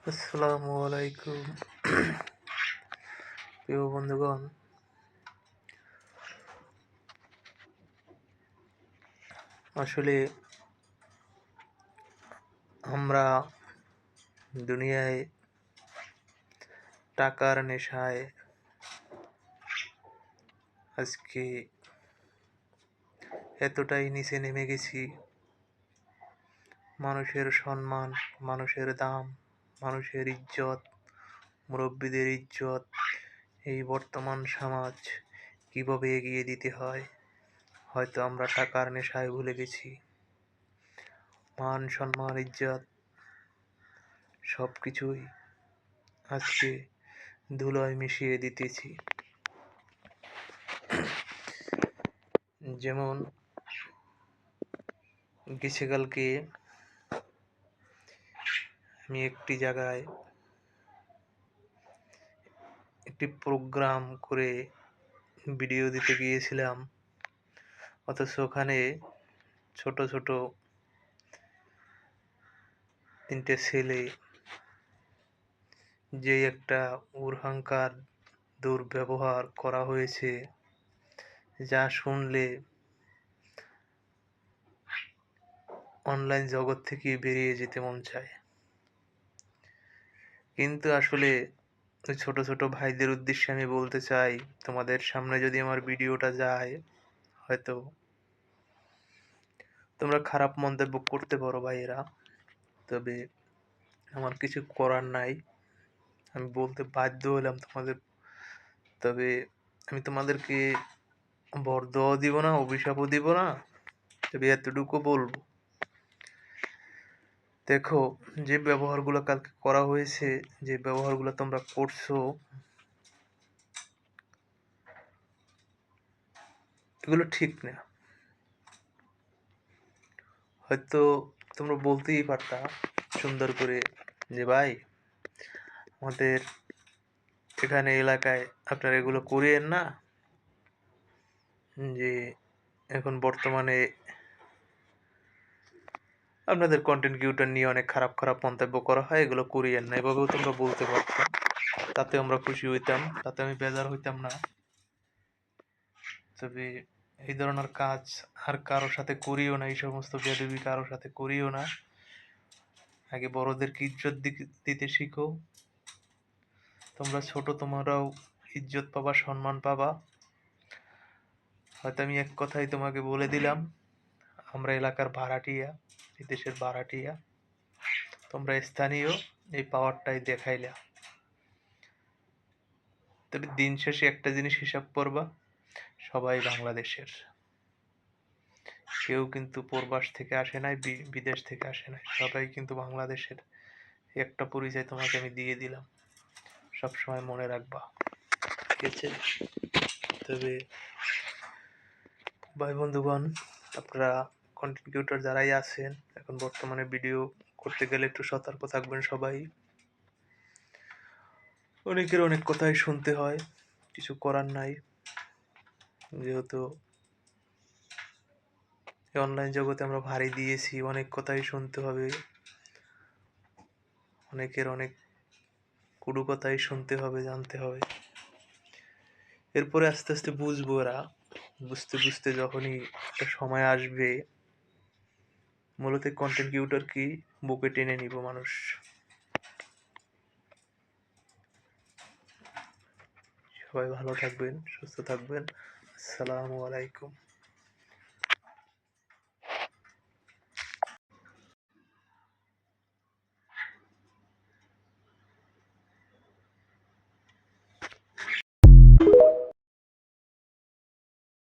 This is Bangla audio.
আসসালামু আলাইকুম। প্রিয় বন্ধুগণ, আসলে আমরা দুনিয়ায় টাকার নেশায় আজকে এতটাই নিচে নেমে গেছি। মানুষের সম্মান, মানুষের দাম, মানুষের ইজ্জত, মুরব্বীদের ইজ্জত, এই বর্তমান সমাজ কিভাবে এগিয়ে দিতে হয় হয়তো আমরা টাকার নেশায় ভুলে গেছি। মান, সম্মান, ইজ্জত সব কিছুই আজকে ধুলোয় মিশিয়ে দিতেছি। যেমন গতকালকে আমি একটি জায়গায় একটি প্রোগ্রাম করে ভিডিও দিতে গিয়েছিলাম, অথচ ওখানে ছোট ছোট 3টে ছেলে যে একটা অহংকার দুর্ব্যবহার করা হয়েছে, যা শুনলে অনলাইন জগৎ থেকে বেরিয়ে যেতে মন চায়। কিন্তু আসলে ওই ছোট ছোট ভাইদের উদ্দেশ্যে আমি বলতে চাই, তোমাদের সামনে যদি আমার ভিডিওটা যায়, হয়তো তোমরা খারাপ মন্তব্য করতে পারো ভাইয়েরা, তবে আমার কিছু করার নাই। আমি বলতে বাধ্য হলাম তোমাদের। তবে আমি তোমাদেরকে বরদোয়াও দিব না, অভিশাপও দিব না, তবে এতটুকু বলবো, দেখো, যে ব্যবহারগুলো কালকে করা হয়েছে, যে ব্যবহারগুলো তোমরা করছো, এগুলো ঠিক না। হয়তো তোমরা বলতেই পারতা সুন্দর করে যে ভাই, আমাদের এখানে এলাকায় আপনারা এগুলো করিয়েন না, যে এখন বর্তমানে আপনাদের কন্টেন্ট ক্রিয়েটর নিয়ে অনেক খারাপ খারাপ মন্তব্য করা হয়, এগুলো করিয়েন না, এভাবেও তোমরা বলতে পারতো। তাতে আমরা খুশি হইতাম, তাতে আমি বেজার হইতাম না। তবে এই ধরনের কাজ আর কারোর সাথে করিও না, এই সমস্ত বেয়াদবি কারোর সাথে করিও না। আগে বড়দেরকে ইজ্জত দিতে শিখো। তোমরা ছোট, তোমরাও ইজ্জত পাবা, সম্মান পাবা। হয়তো আমি এক কথাই তোমাকে বলে দিলাম, আমরা এলাকার ভাড়াটিয়া, এই দেশের ভাড়াটিয়া, তোমরা স্থানীয়, এই পাওয়ারটাই দেখাইলা। তবে দিন শেষে একটা জিনিস হিসাব করবা, সবাই বাংলাদেশের, কেউ কিন্তু প্রবাস থেকে আসে নাই, বিদেশ থেকে আসে নাই, সবাই কিন্তু বাংলাদেশের। একটা পরিচয় তোমাকে আমি দিয়ে দিলাম, সবসময় মনে রাখবা, ঠিক আছে? তবে ভাই বন্ধুগণ, আপনারা কন্টেন্ট ক্রিয়েটর যারাই আছেন, এখন বর্তমানে ভিডিও করতে গেলে একটু সতর্ক থাকবেন সবাই। অনেকের অনেক কথাই শুনতে হয়, কিছু করার নাই, যেহেতু অনলাইন জগতে আমরা ভারী দিয়েছি, অনেক কথাই শুনতে হবে, অনেকের অনেক কুড়ু কথাই শুনতে হবে, জানতে হবে। এরপরে আস্তে আস্তে বুঝবো, ওরা বুঝতে বুঝতে যখনই একটা সময় আসবে, মূলত কন্টেন্ট ক্রিয়েটর কি বুকে টেনে নিব মানুষ। সবাই ভালো থাকবেন, সুস্থ থাকবেন। আসসালামু আলাইকুম।